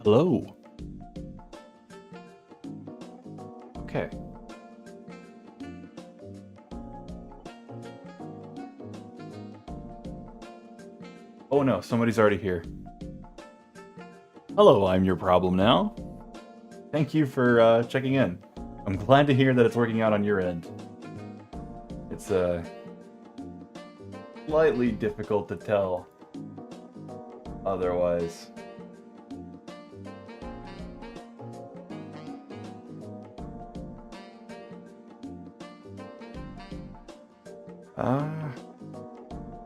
Hello. Okay. Oh no, somebody's already here. Hello, I'm your problem now. Thank you for checking in. I'm glad to hear that it's working out on your end. It's slightly difficult to tell otherwise.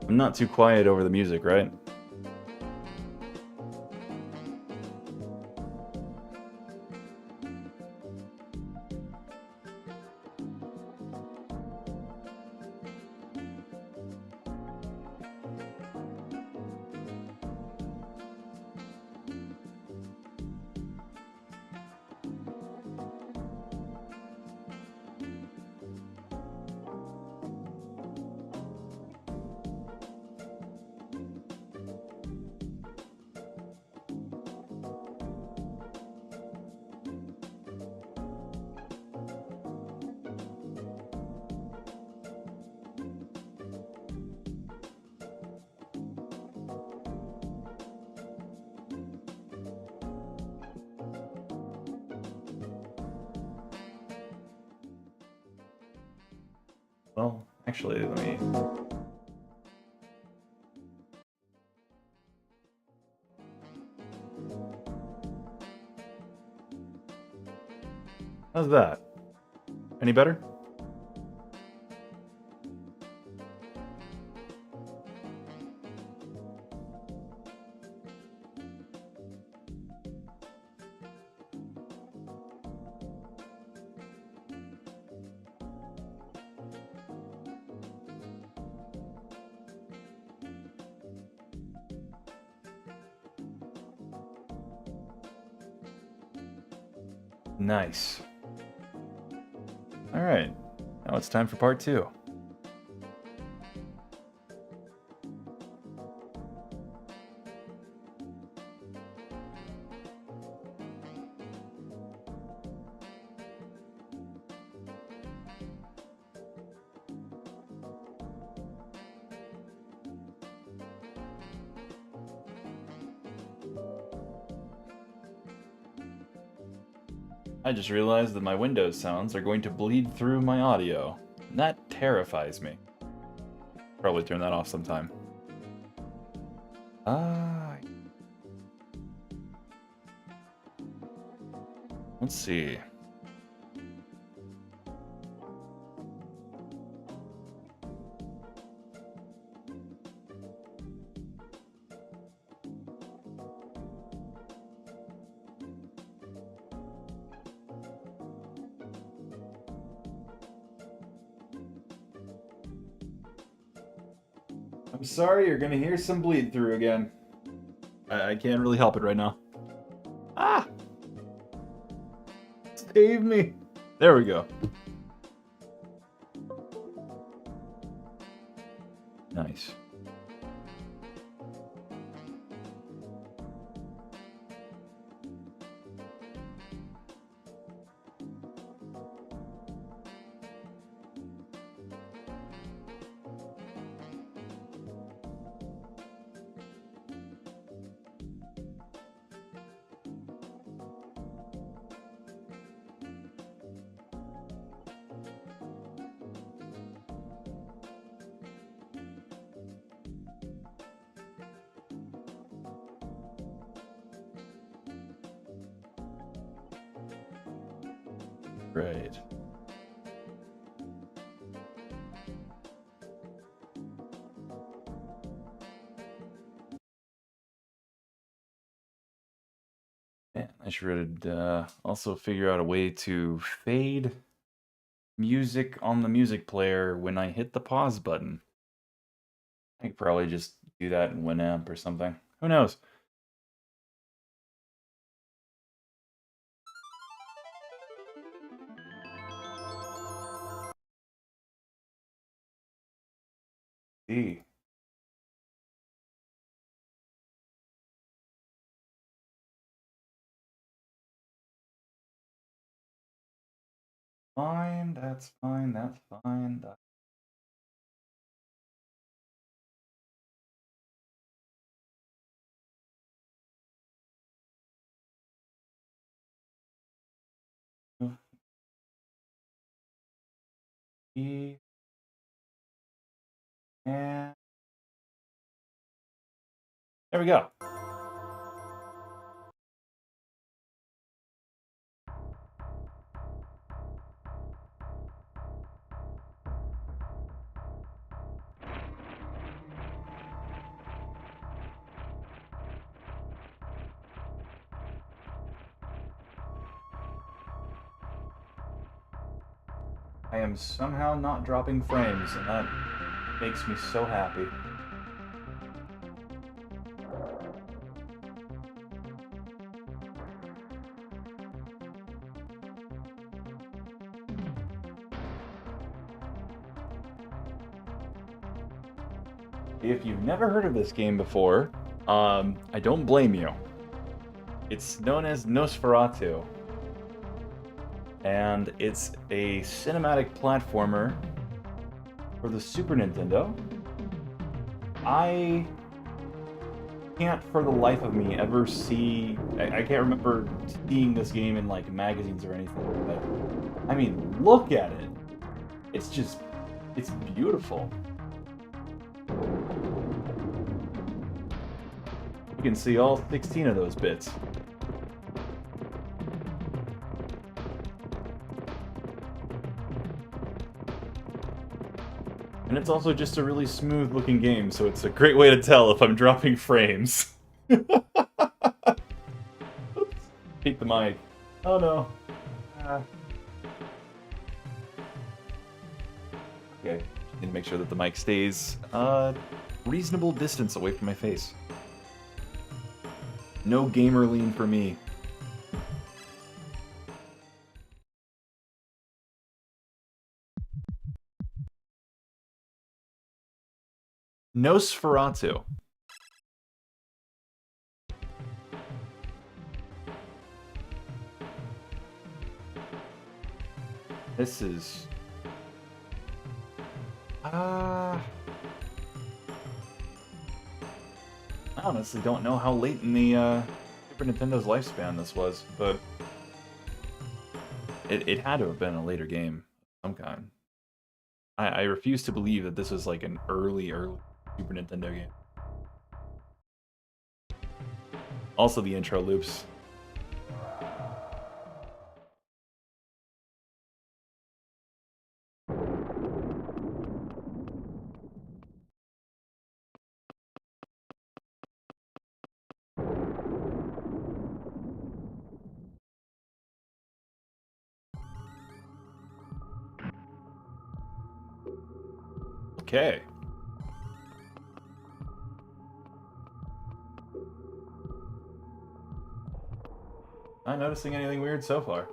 I'm not too quiet over the music, right? Well, actually, let me... How's that? Any better? Nice. Alright, now it's time for part 2. I just realized that my Windows sounds are going to bleed through my audio. And that terrifies me. Probably turn that off sometime. Ah. Let's see. I'm sorry, you're gonna hear some bleed through again. I can't really help it right now. Ah! Save me! There we go. Nice. Right. Man, I should also figure out a way to fade music on the music player when I hit the pause button. I could probably just do that in Winamp or something. Who knows? See. fine, that's fine, that's fine. E and there we go. I am somehow not dropping frames, and that makes me so happy. If you've never heard of this game before, I don't blame you. It's known as Nosferatu, and it's a cinematic platformer for the Super Nintendo. I can't for the life of me ever see... I can't remember seeing this game in like magazines or anything, but I mean, look at it. It's just... it's beautiful. You can see all 16 of those bits. And it's also just a really smooth looking game, so it's a great way to tell if I'm dropping frames. Oops. Peek the mic. Oh no. Okay, need to make sure that the mic stays reasonable distance away from my face. No gamer lean for me. Nosferatu. This is... I honestly don't know how late in the Super Nintendo's lifespan this was, but it had to have been a later game of some kind. I refuse to believe that this was like an early Super Nintendo game. Also the intro loops. Okay. Not noticing anything weird so far.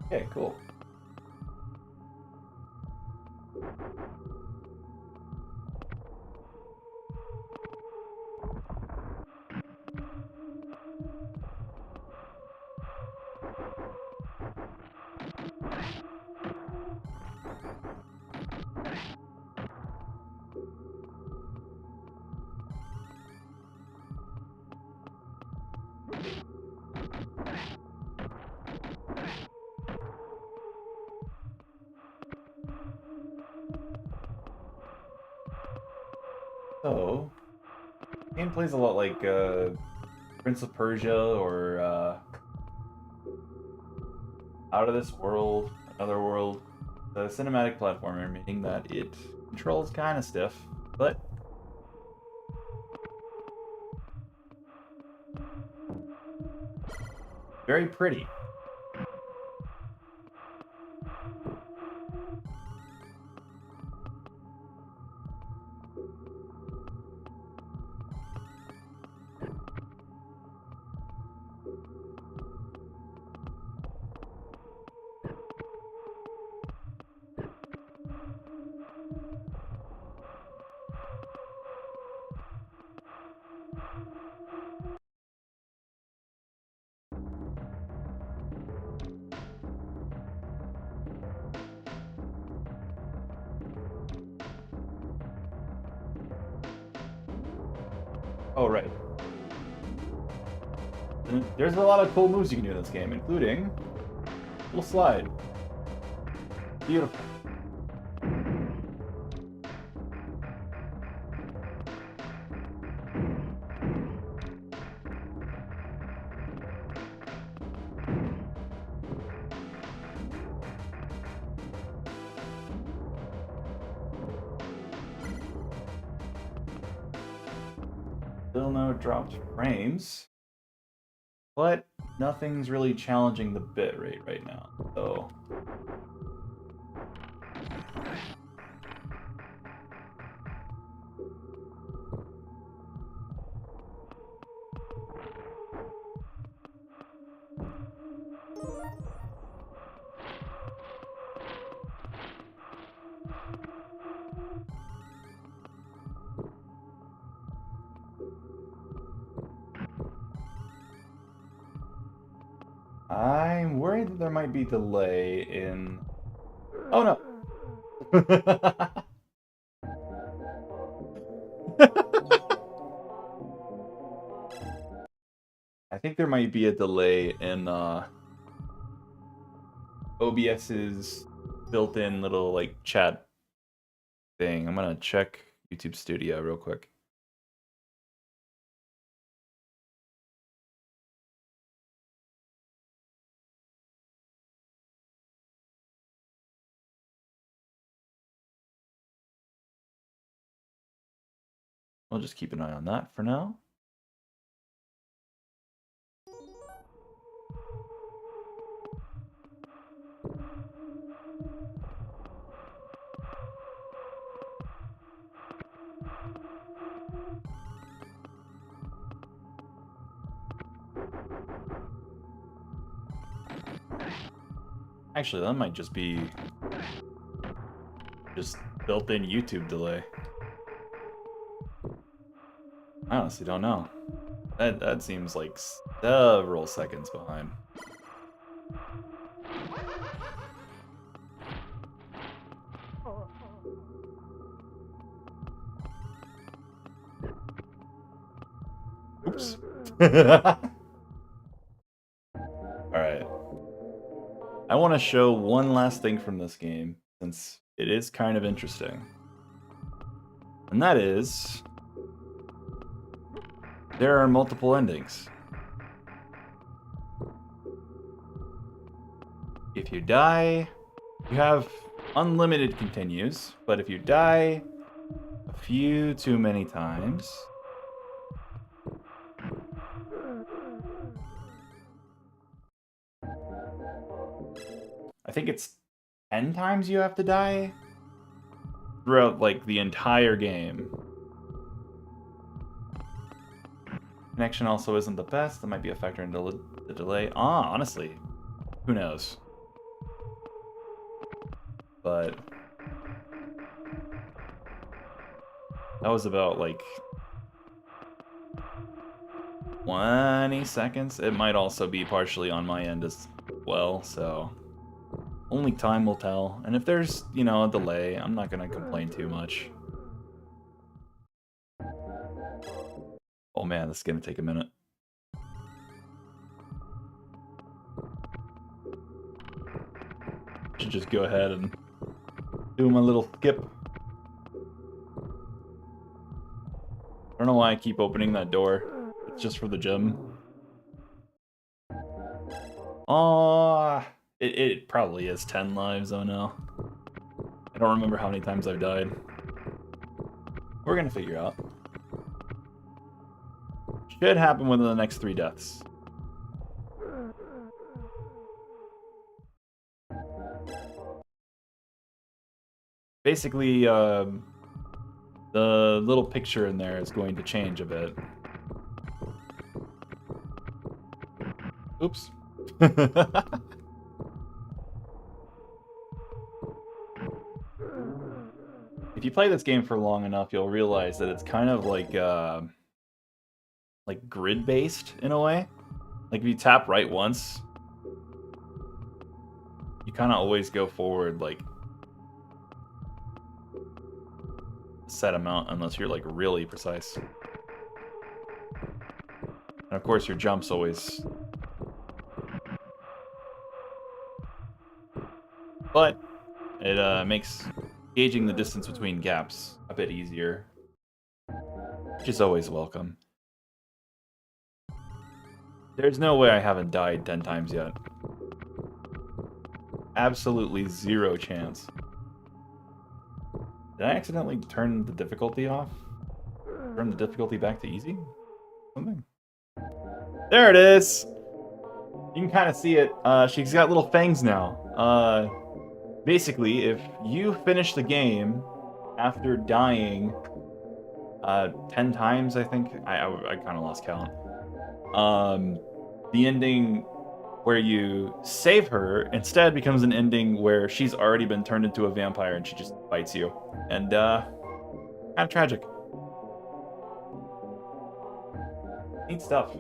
Okay, cool. So, the game plays a lot like Prince of Persia or Out of This World, Another World. The cinematic platformer, meaning that it controls kind of stiff, but very pretty. Oh, right. There's a lot of cool moves you can do in this game, including little slide. Beautiful. Still no dropped frames, but nothing's really challenging the bitrate right now, so... I'm worried that there might be delay in... Oh no! I think there might be a delay in OBS's built-in little like chat thing. I'm gonna check YouTube Studio real quick. We'll just keep an eye on that for now. Actually, that might just be just built-in YouTube delay. I honestly don't know. That seems like several seconds behind. Oops. Alright. I want to show one last thing from this game, since it is kind of interesting. And that is... there are multiple endings. If you die, you have unlimited continues, but if you die a few too many times... I think it's 10 times you have to die throughout, like, the entire game. Connection also isn't the best. That might be a factor in the delay. Honestly, who knows? But that was about, like, 20 seconds. It might also be partially on my end as well, so... only time will tell. And if there's, you know, a delay, I'm not gonna complain too much. Oh man, this is gonna take a minute. Should just go ahead and do my little skip. I don't know why I keep opening that door. It's just for the gym. Oh, it probably is 10 lives, oh no. I don't remember how many times I've died. We're gonna figure out. Should happen within the next 3 deaths. Basically, the little picture in there is going to change a bit. Oops. If you play this game for long enough, you'll realize that it's kind of like grid-based in a way. Like if you tap right once, you kind of always go forward like a set amount unless you're like really precise. And of course, your jump's always... But it makes gauging the distance between gaps a bit easier, which is always welcome. There's no way I haven't died 10 times yet. Absolutely zero chance. Did I accidentally turn the difficulty off? Turn the difficulty back to easy? Something? There it is! You can kind of see it. She's got little fangs now. Basically, if you finish the game after dying 10 times, I think, I kind of lost count. The ending where you save her instead becomes an ending where she's already been turned into a vampire and she just bites you. And, kind of tragic. Neat stuff.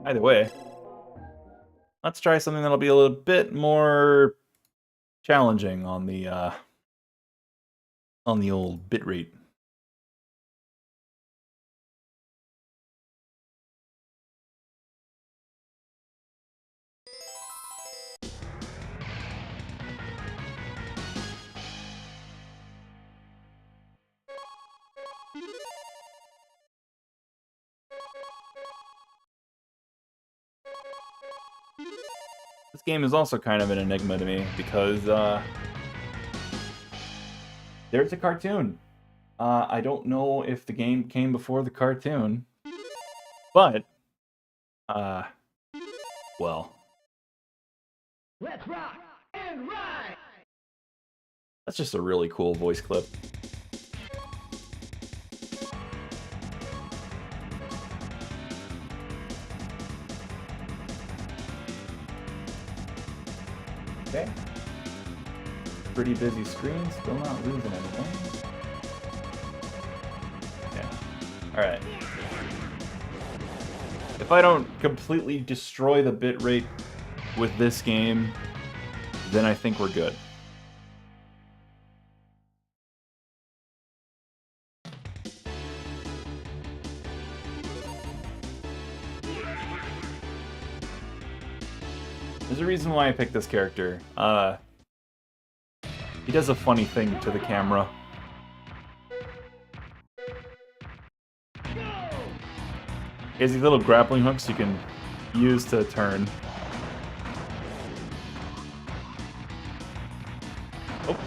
Either way, let's try something that'll be a little bit more challenging on the old bitrate. This game is also kind of an enigma to me because there's a cartoon. I don't know if the game came before the cartoon, but well, let's rock and ride. That's just a really cool voice clip. Okay. Pretty busy screen, still not losing anything. Okay. Alright. If I don't completely destroy the bitrate with this game, then I think we're good. There's a reason why I picked this character. He does a funny thing to the camera. He has these little grappling hooks you can use to turn. Oh.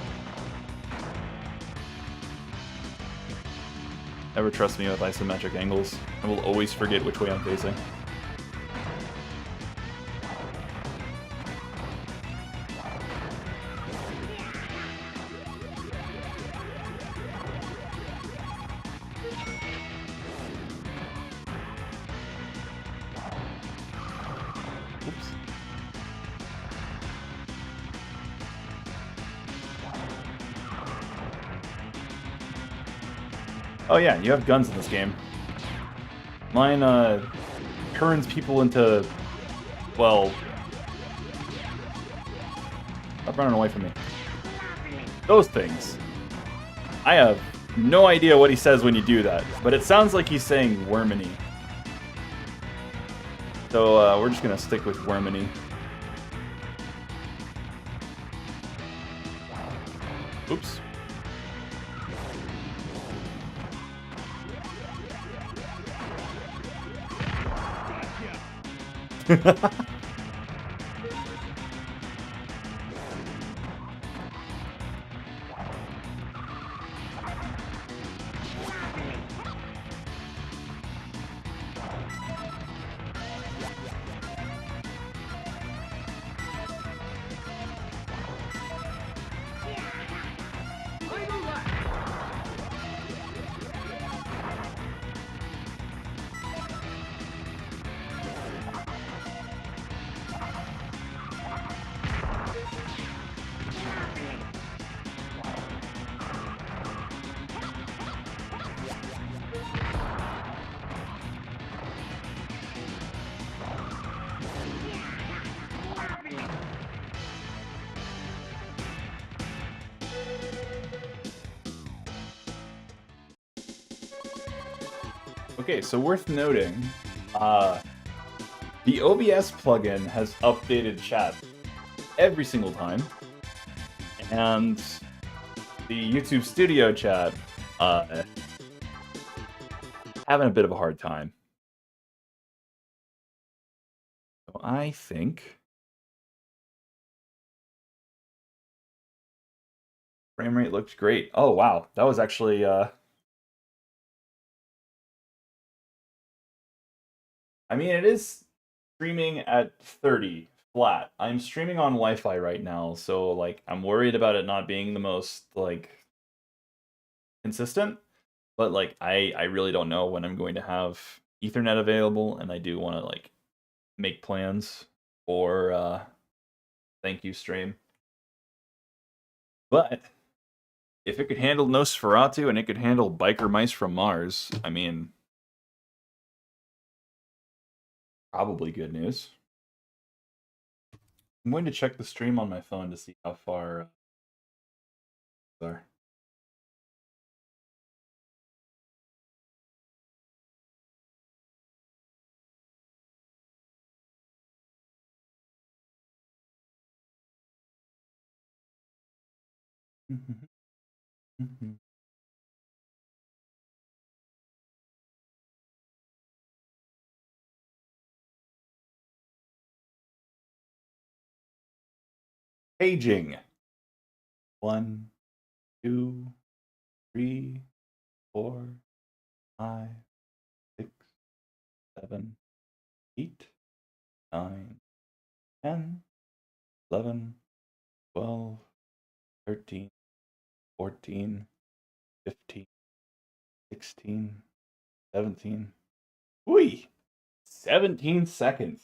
Never trust me with isometric angles. I will always forget which way I'm facing. Oh yeah, you have guns in this game. Mine, turns people into... well... Stop running away from me. Those things. I have no idea what he says when you do that, but it sounds like he's saying Worminy. So, we're just gonna stick with Worminy. Oops. Okay, so worth noting, the OBS plugin has updated chat every single time, and the YouTube Studio chat having a bit of a hard time. So I think frame rate looked great. Oh wow, that was actually I mean, it is streaming at 30 flat. I'm streaming on Wi-Fi right now, so like I'm worried about it not being the most like consistent, but like I really don't know when I'm going to have Ethernet available, and I do want to like make plans for thank you stream. But if it could handle Nosferatu and it could handle Biker Mice from Mars, I mean, probably good news. I'm going to check the stream on my phone to see how far are. Paging. 1, 2, 3, 4, 5, 6, 7, 8, 9, 10, 11, 12, 13, 14, 15, 16, 17. Whee! 17 seconds.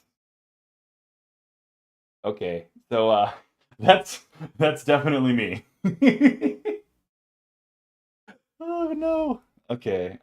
Okay, so that's definitely me. Oh no. Okay.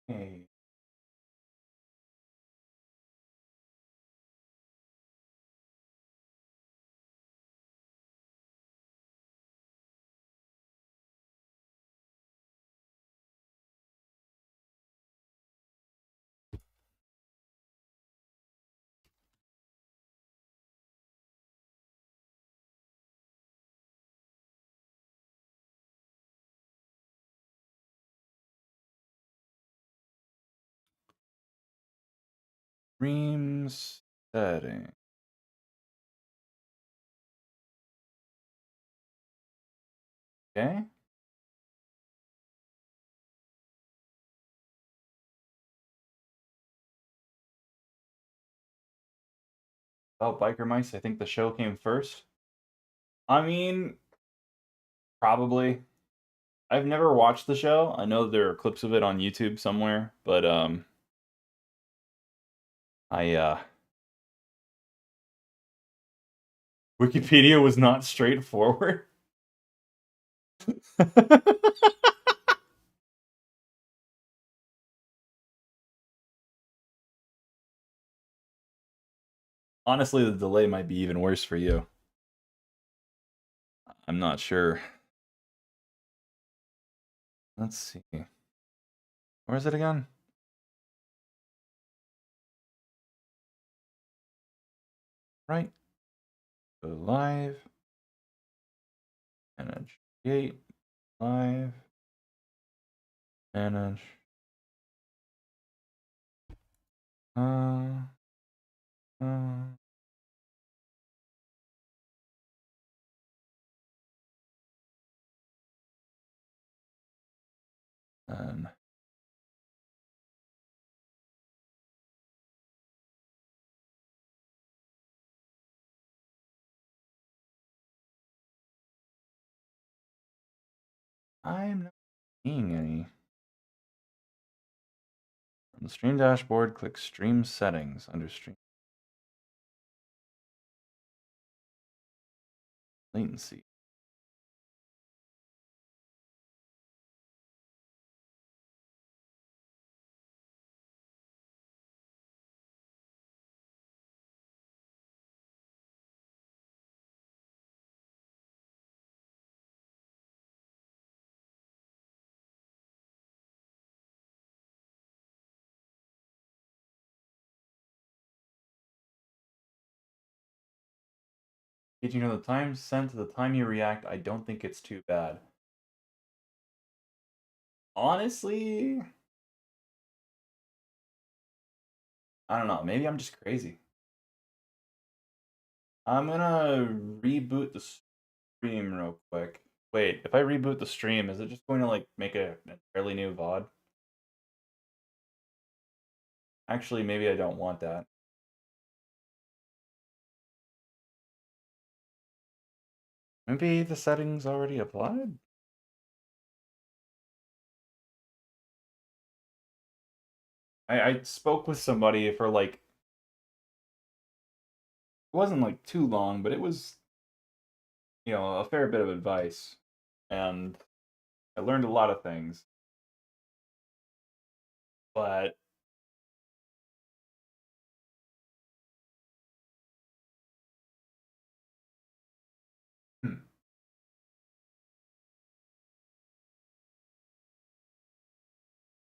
Okay. Stream setting. Okay. About Biker Mice, I think the show came first. I mean, probably. I've never watched the show. I know there are clips of it on YouTube somewhere, but I Wikipedia was not straightforward. Honestly, the delay might be even worse for you. I'm not sure. Let's see. Where is it again? Right. Go live. Manage. Create. Live. Manage. Uh, uh, and I'm not seeing any. On the stream dashboard, click Stream Settings under Stream Latency. Gauging from the time sent to the time you react, I don't think it's too bad. Honestly, I don't know. Maybe I'm just crazy. I'm gonna reboot the stream real quick. Wait, if I reboot the stream, is it just going to like make an entirely new VOD? Actually, maybe I don't want that. Maybe the settings already applied? I spoke with somebody for like, it wasn't like too long, but it was, you know, a fair bit of advice. And I learned a lot of things. But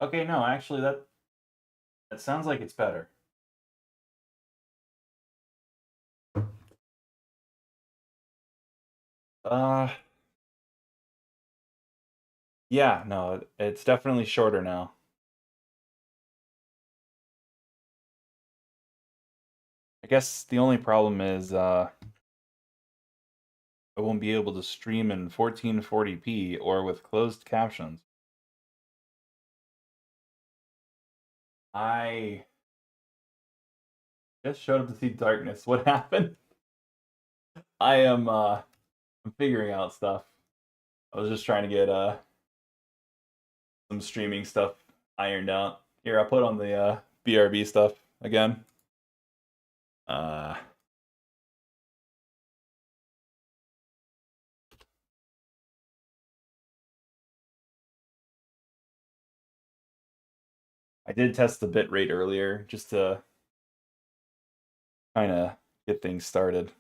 okay, no, actually that sounds like it's better. Yeah, no, it's definitely shorter now. I guess the only problem is I won't be able to stream in 1440p or with closed captions. I just showed up to see darkness. What happened? I am I'm figuring out stuff. I was just trying to get some streaming stuff ironed out. Here, I'll put on the BRB stuff again. I did test the bitrate earlier just to kind of get things started.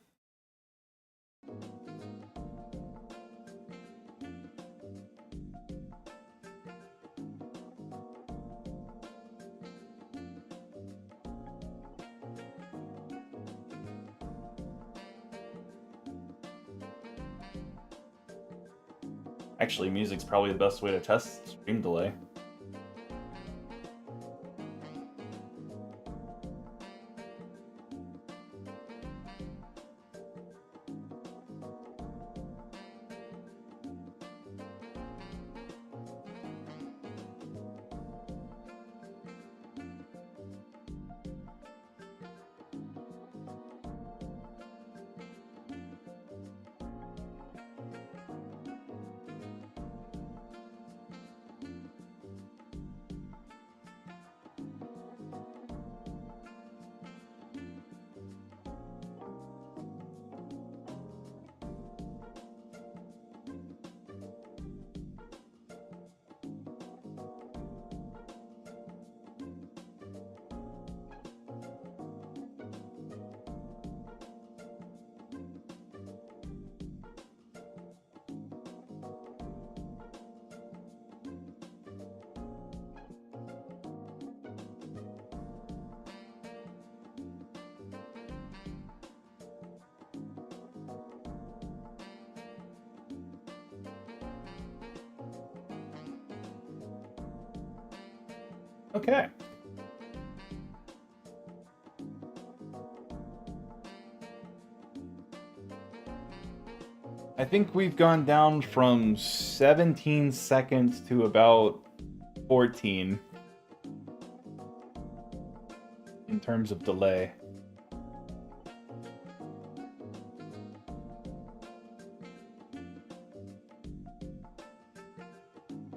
Actually, music's probably the best way to test stream delay. Okay. I think we've gone down from 17 seconds to about 14 in terms of delay.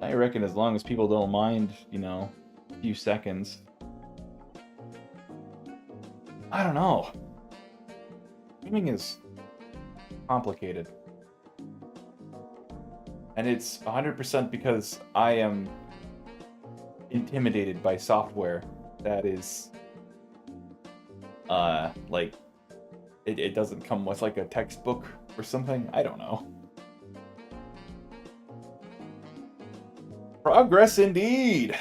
I reckon as long as people don't mind, you know, a few seconds. I don't know. Streaming is complicated. And it's 100% because I am intimidated by software that is, like, it doesn't come with, like, a textbook or something. I don't know. Progress indeed!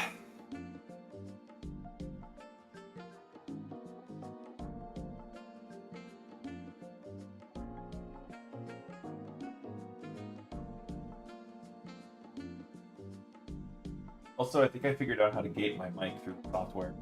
Also, I think I figured out how to gate my mic through the software.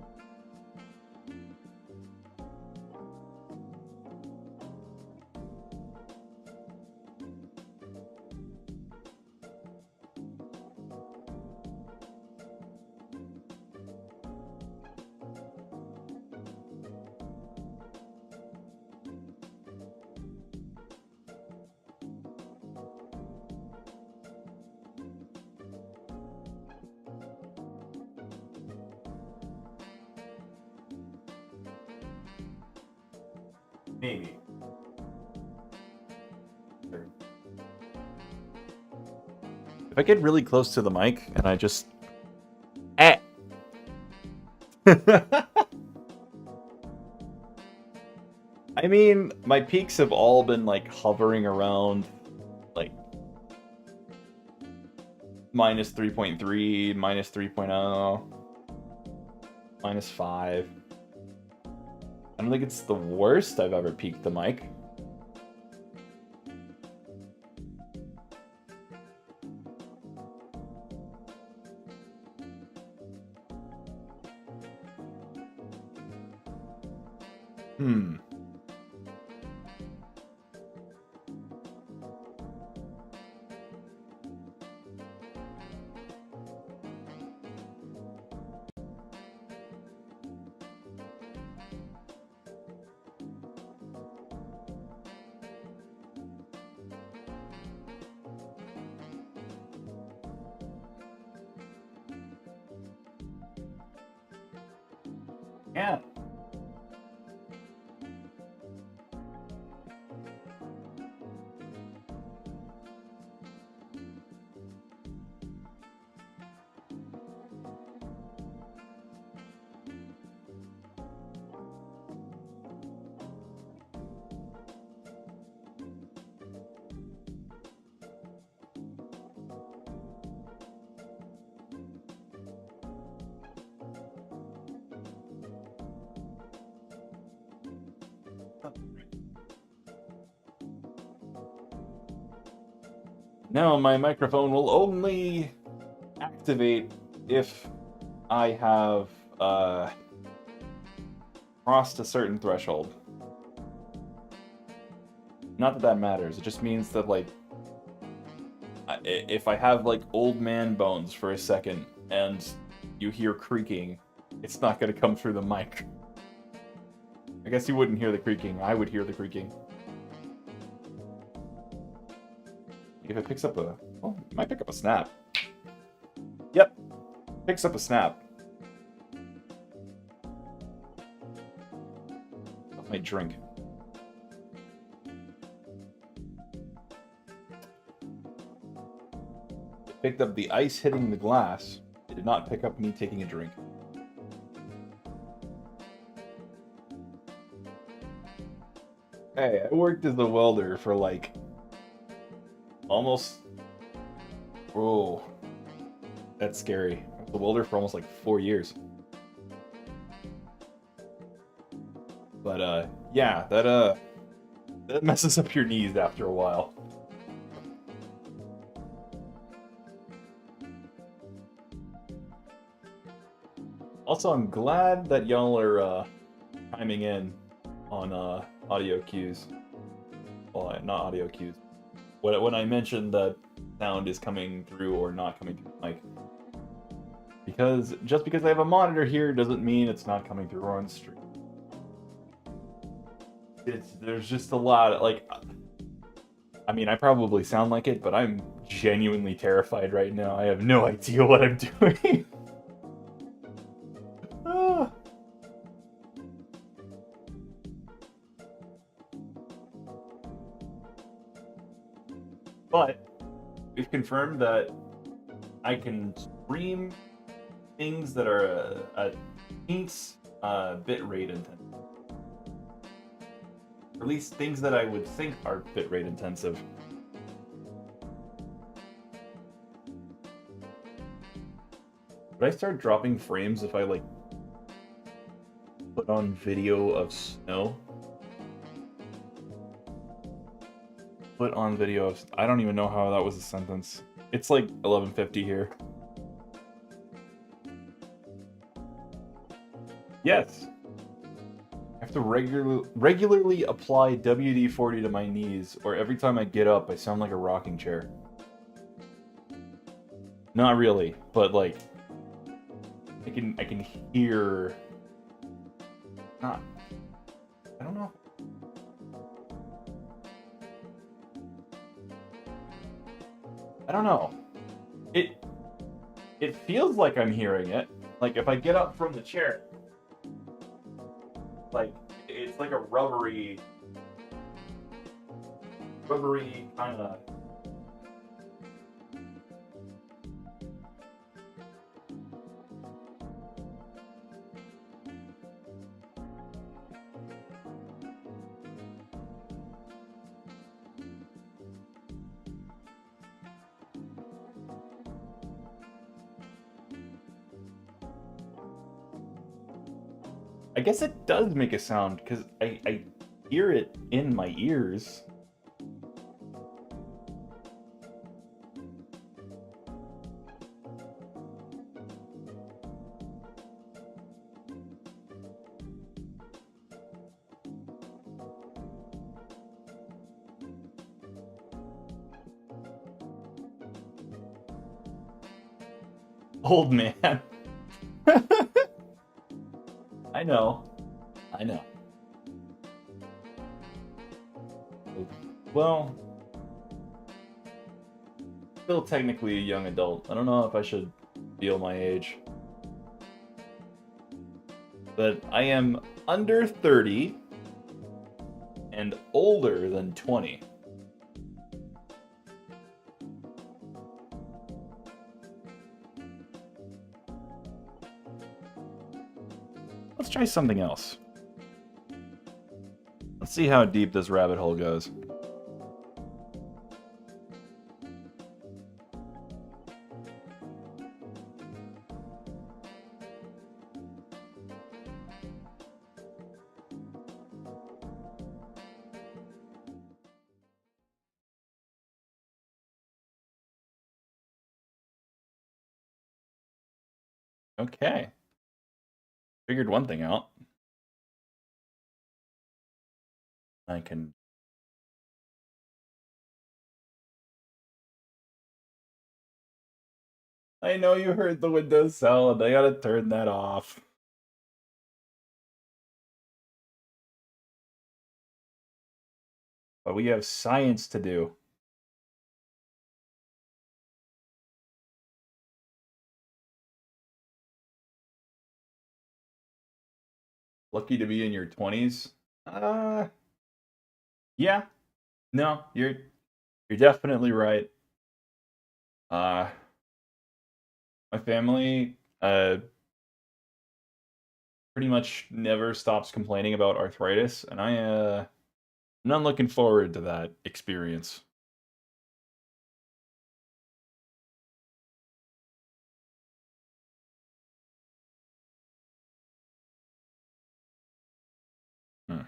Maybe. Sure. If I get really close to the mic and I just... I mean, my peaks have all been, like, hovering around, like, minus 3.3, minus 3.0, minus 5. I don't think it's the worst I've ever peaked the mic. Yeah. Now my microphone will only activate if I have crossed a certain threshold. Not that that matters, it just means that, like, if I have, like, old man bones for a second and you hear creaking, it's not gonna come through the mic. I guess you wouldn't hear the creaking, I would hear the creaking. If it picks up a... well, it might pick up a snap. Yep. Picks up a snap. Of my drink. It picked up the ice hitting the glass. It did not pick up me taking a drink. Hey, I worked as a welder for, like, almost... oh, that's scary. I was a welder for almost, like, 4 years. But, yeah, that messes up your knees after a while. Also, I'm glad that y'all are, chiming in on, audio cues. Well, not audio cues. When I mentioned that sound is coming through or not coming through the mic. Because just because I have a monitor here doesn't mean it's not coming through on stream. There's just a lot of, like, I mean, I probably sound like it, but I'm genuinely terrified right now. I have no idea what I'm doing. But we've confirmed that I can stream things that are a teens bit rate intensive. Or at least things that I would think are bit rate intensive. Would I start dropping frames if I like put on video of snow? Put on video of... I don't even know how that was a sentence. It's like 11:50 here. Yes. I have to regularly apply WD-40 to my knees, or every time I get up, I sound like a rocking chair. Not really, but like, I can hear. Not. I don't know. I don't know. It feels like I'm hearing it. Like if I get up from the chair, like it's like a rubbery kind of. I guess it does make a sound because I hear it in my ears. Old man. I know. I know. Well, still technically a young adult. I don't know if I should feel my age. But I am under 30 and older than 20. Let's try something else. Let's see how deep this rabbit hole goes. Okay. Figured one thing out. I can... I know you heard the Windows sound. I gotta turn that off. But we have science to do. Lucky to be in your 20s? Yeah. No, you're definitely right. My family pretty much never stops complaining about arthritis, and I'm not looking forward to that experience. Hmm.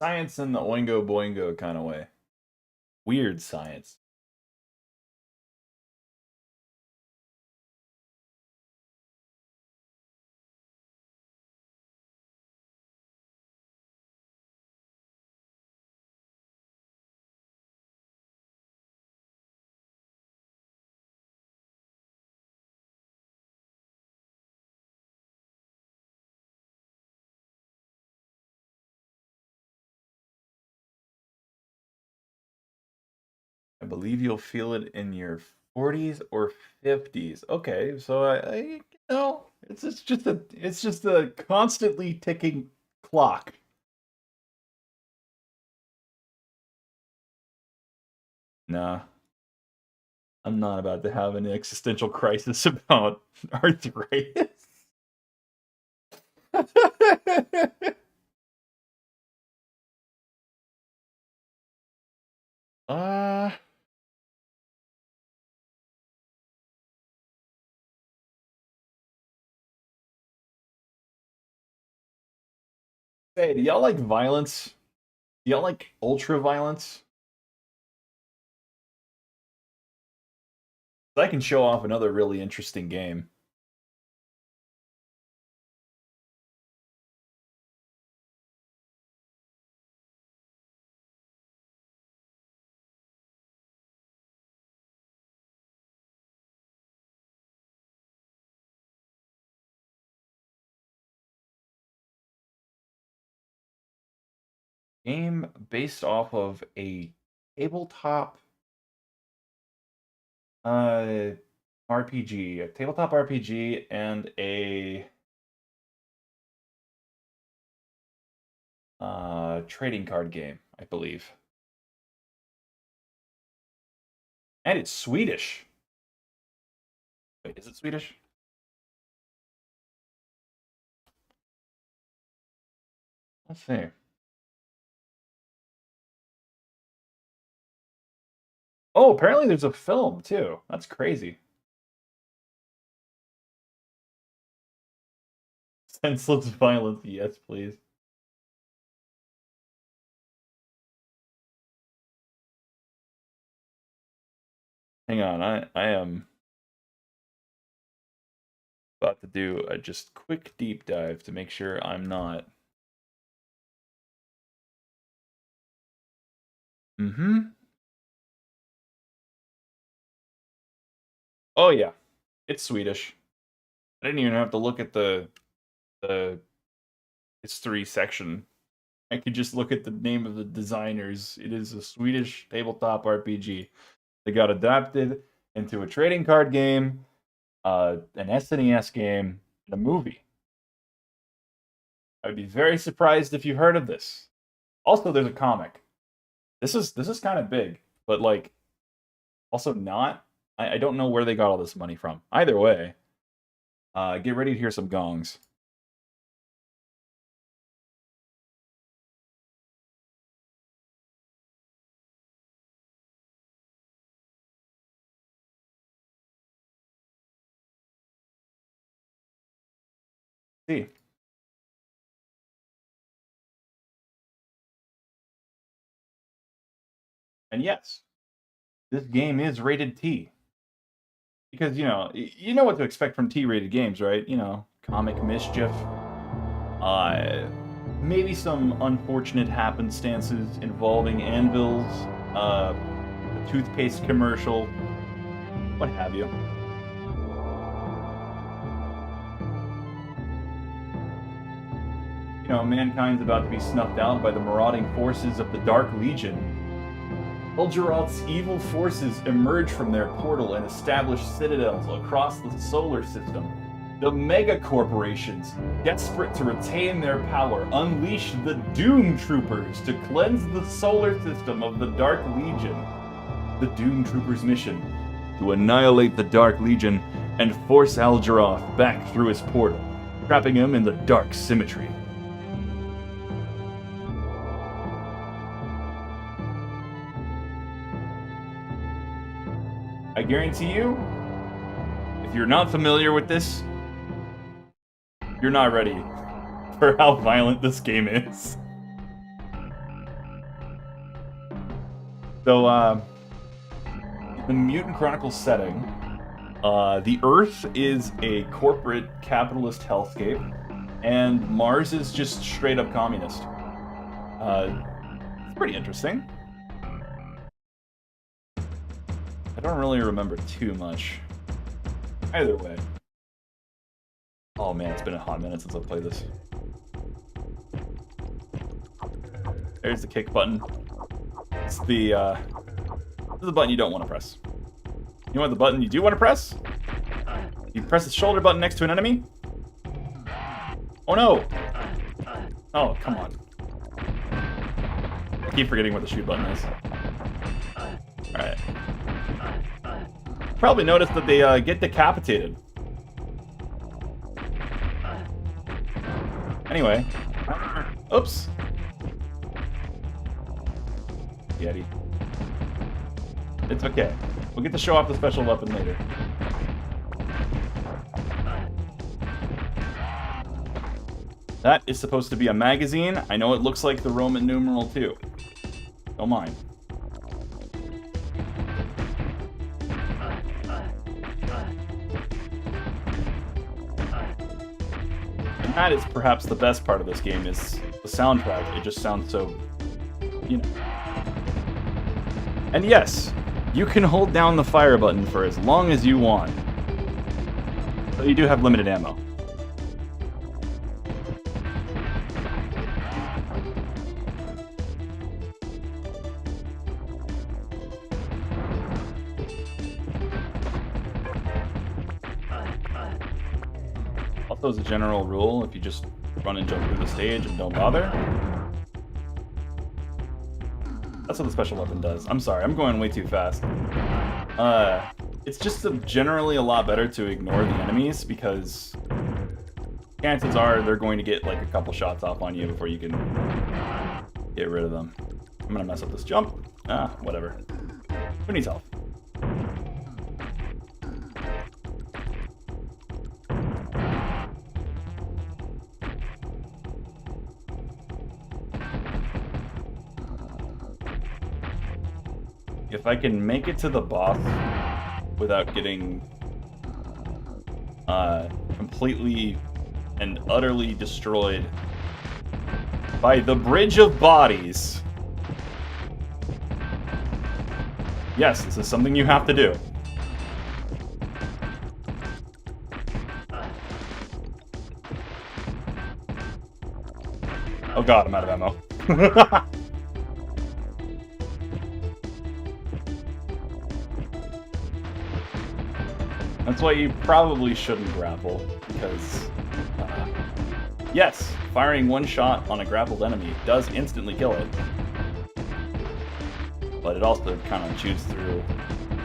Science in the Oingo Boingo kind of way. Weird science. believe you'll feel it in your 40s or 50s. Okay, so you know, it's just a constantly ticking clock. Nah, I'm not about to have an existential crisis about arthritis. uh Hey, do y'all like violence? Do y'all like ultra violence? I can show off another really interesting game. Game based off of a tabletop RPG, a tabletop RPG and a trading card game, I believe. And it's Swedish. Wait, is it Swedish? Let's see. Oh, apparently there's a film too. That's crazy. Senseless violence, yes, please. Hang on, I am about to do a just quick deep dive to make sure I'm not. Mm-hmm. Oh yeah, it's Swedish. I didn't even have to look at the history section. I could just look at the name of the designers. It is a Swedish tabletop RPG. They got adapted into a trading card game, an SNES game, and a movie. I would be very surprised if you heard of this. Also, there's a comic. This is kind of big, but like also not. I don't know where they got all this money from. Either way, get ready to hear some gongs. See. And yes, this game is rated T. Because, you know what to expect from T-rated games, right? Comic mischief. Maybe some unfortunate happenstances involving anvils, a toothpaste commercial, what have you. Mankind's about to be snuffed out by the marauding forces of the Dark Legion. El'Gyroth's evil forces emerge from their portal and establish citadels across the solar system. The mega corporations, desperate to retain their power, unleash the Doom Troopers to cleanse the solar system of the Dark Legion. The Doom Troopers' mission: to annihilate the Dark Legion and force El'Gyroth back through his portal, trapping him in the Dark Symmetry. I guarantee you, if you're not familiar with this, you're not ready for how violent this game is. So, the Mutant Chronicles setting, the Earth is a corporate capitalist hellscape, and Mars is just straight up communist. It's pretty interesting. I don't really remember too much. Either way. Oh man, it's been a hot minute since I've played this. There's the kick button. It's the is the button you don't want to press. You know what the button you do want to press? You press the shoulder button next to an enemy. Oh no! Oh, come on. I keep forgetting what the shoot button is. Alright. Probably noticed that they get decapitated. Anyway. Oops. Yeti. It's okay. We'll get to show off the special weapon later. That is supposed to be a magazine. I know it looks like the Roman numeral too. Don't mind. And that is perhaps the best part of this game, is the soundtrack. It just sounds so, you know. And yes, you can hold down the fire button for as long as you want. But you do have limited ammo. Also, as a general rule, if you just run and jump through the stage and don't bother, that's what the special weapon does. I'm sorry, I'm going way too fast. It's just generally a lot better to ignore the enemies, because chances are they're going to get like a couple shots off on you before you can get rid of them. I'm gonna mess up this jump. Whatever. Who needs health? If I can make it to the boss without getting completely and utterly destroyed by the Bridge of Bodies. Yes, this is something you have to do. Oh god, I'm out of ammo. That's why you probably shouldn't grapple, because, yes, firing one shot on a grappled enemy does instantly kill it, but it also kind of chews through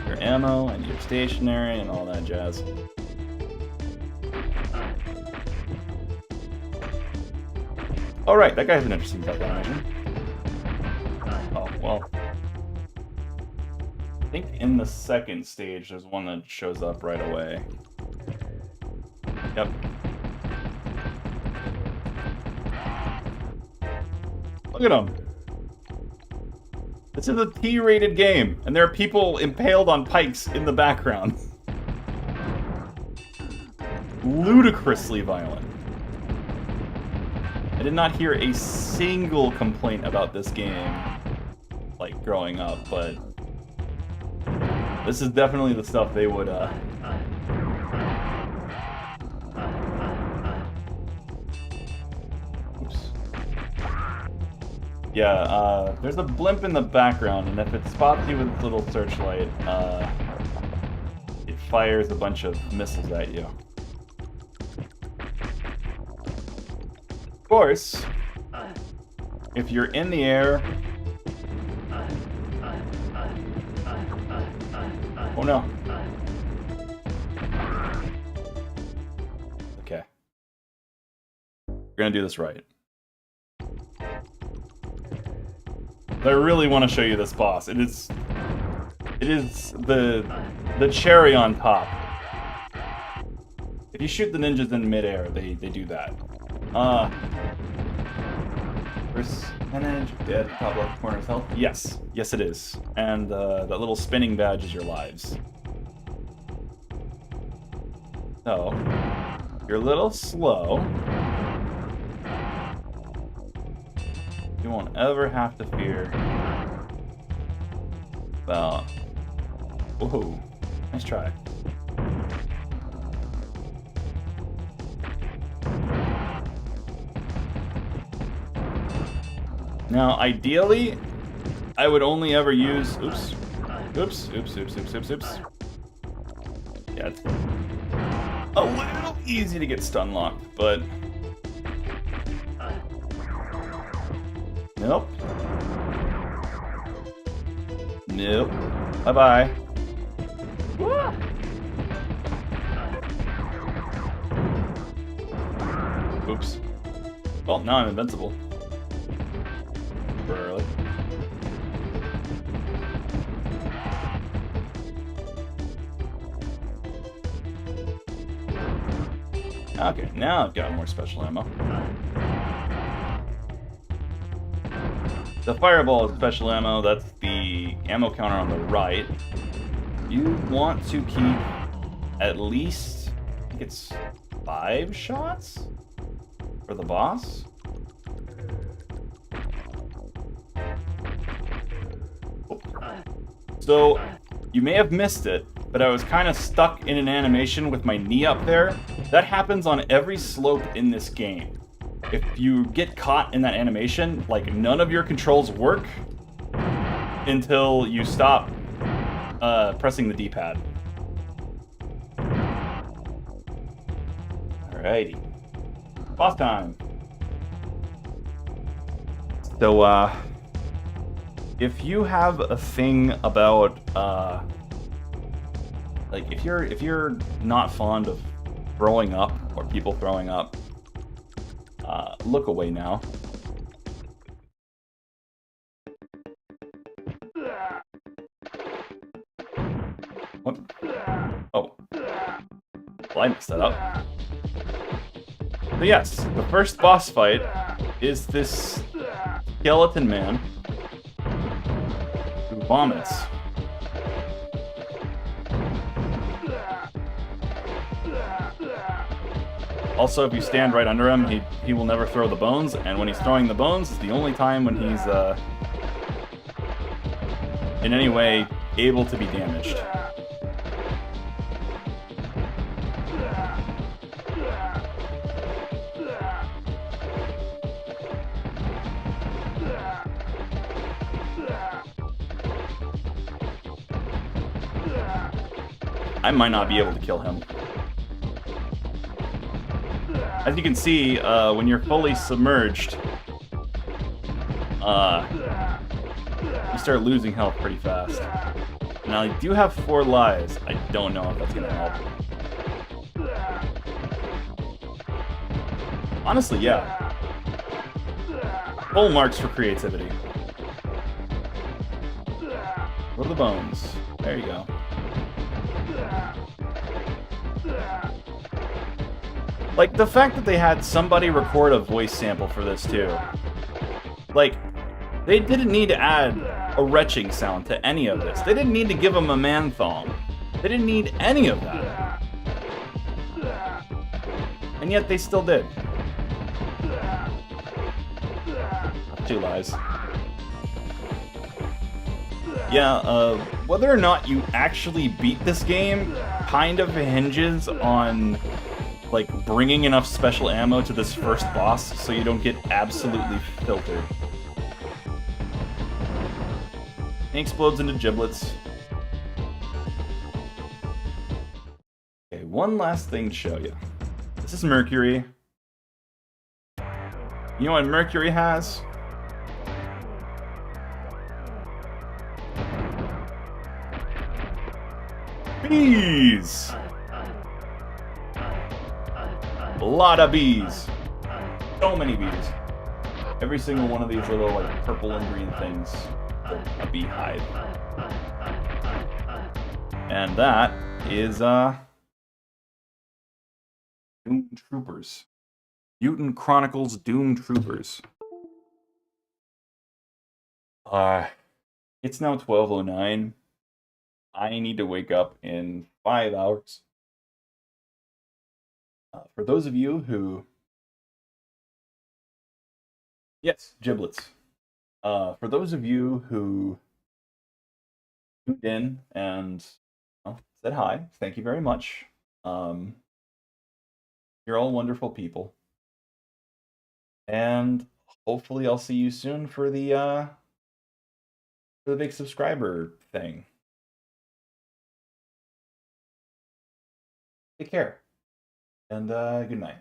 your ammo and your stationary and all that jazz. Alright, that guy has an interesting type animation. Oh, well. I think in the second stage, there's one that shows up right away. Yep. Look at him. This is a T-rated game, and there are people impaled on pikes in the background. Ludicrously violent. I did not hear a single complaint about this game, like, growing up, but this is definitely the stuff they would, oops. Yeah, there's a blimp in the background, and if it spots you with its little searchlight, it fires a bunch of missiles at you. Of course, if you're in the air... Oh no. Okay. We're gonna do this right. But I really want to show you this boss. It is the cherry on top. If you shoot the ninjas in midair, they do that. Percentage at the top left corner is health? Yes. Yes, it is. And that little spinning badge is your lives. So, you're a little slow. You won't ever have to fear about... Whoa. Nice try. Now, ideally, I would only ever use... Oops. Oops, oops, oops, oops, oops, oops. Yeah, it's a little easy to get stun locked, but... Nope. Nope. Bye-bye. Oops. Well, now I'm invincible. Temporarily. Okay, now I've got more special ammo. The fireball is special ammo, that's the ammo counter on the right. You want to keep at least, I think it's 5 shots for the boss. So, you may have missed it, but I was kind of stuck in an animation with my knee up there. That happens on every slope in this game. If you get caught in that animation, like, none of your controls work until you stop pressing the D-pad. Alrighty. Boss time. So, if you have a thing about, like, if you're not fond of throwing up, or people throwing up, look away now. What? Oh. Well, I messed that up. But yes, the first boss fight is this skeleton man who vomits. Also, if you stand right under him, he will never throw the bones, and when he's throwing the bones, it's the only time when he's in any way able to be damaged. I might not be able to kill him. As you can see, when you're fully submerged, you start losing health pretty fast. Now, I do have 4 lives. I don't know if that's gonna help. Honestly, yeah. Full marks for creativity. What are the bones? There you go. Like, the fact that they had somebody record a voice sample for this, too. Like, they didn't need to add a retching sound to any of this. They didn't need to give him a man thong. They didn't need any of that. And yet they still did. 2 lies. Yeah, whether or not you actually beat this game kind of hinges on, like, bringing enough special ammo to this first boss so you don't get absolutely filtered. He explodes into giblets. Okay, one last thing to show you. This is Mercury. You know what Mercury has? Bees! A lot of bees. So many bees. Every single one of these little, like, purple and green things. A beehive. And that is, Doom Troopers. Mutant Chronicles Doom Troopers. It's now 12:09. I need to wake up in 5 hours. For those of you who... Yes, giblets. For those of you who tuned in and said hi, thank you very much. You're all wonderful people. And hopefully I'll see you soon for the big subscriber thing. Take care, and good night.